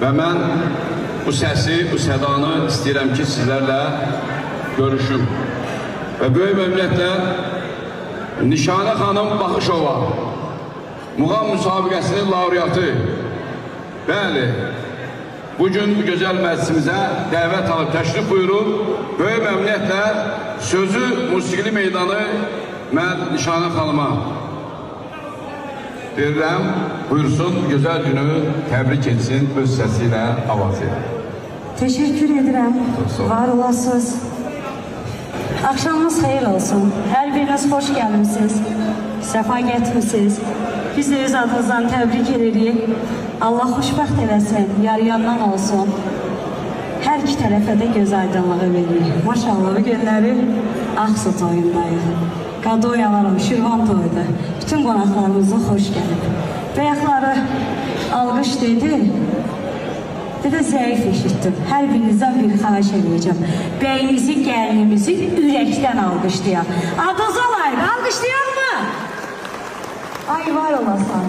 Və mən bu səsi, bu sədanı istəyirəm ki, sizlərlə görüşüm. Və böyük məmnuniyyətlə Nişanə xanım Baxışova, muğam müsabiqəsinin laureatı. Bəli, bugün bu gözəl məclisimizə dəvət alıb təşrif buyurub, böyük məmnuniyyətlə sözü musiqili meydanı mən Nişanə xanıma verirəm. Buyursun, gözəl günü təbrik etsin öz səsi ilə, avazı ilə. Teşekkür ederim. Var olasınız. Akşamınız hayır olsun. Her biriniz hoş gelmişsiniz. Sefa getirmişsiniz. Biz de öz adınızdan tebrik ederiz. Allah xoşbəxt eləsin, yar-yandan olsun. Hər iki tərəfə də göz aydınlığı verir. Maşallah, bu günləri Ağsu toyundayıq. Qadoyalarım, Şirvan toyuda. Bütün qonaqlarımıza xoş gəlib. Bayaqları alqış dedi. Bir də zəif eşitdim. Hər birinizdən bir xahiş edəcəm. Bəyimizi, gəlinimizi ürəkdən alqışlayaq. Adınıza layıq, alqışlayaq mı? Ay var olasan.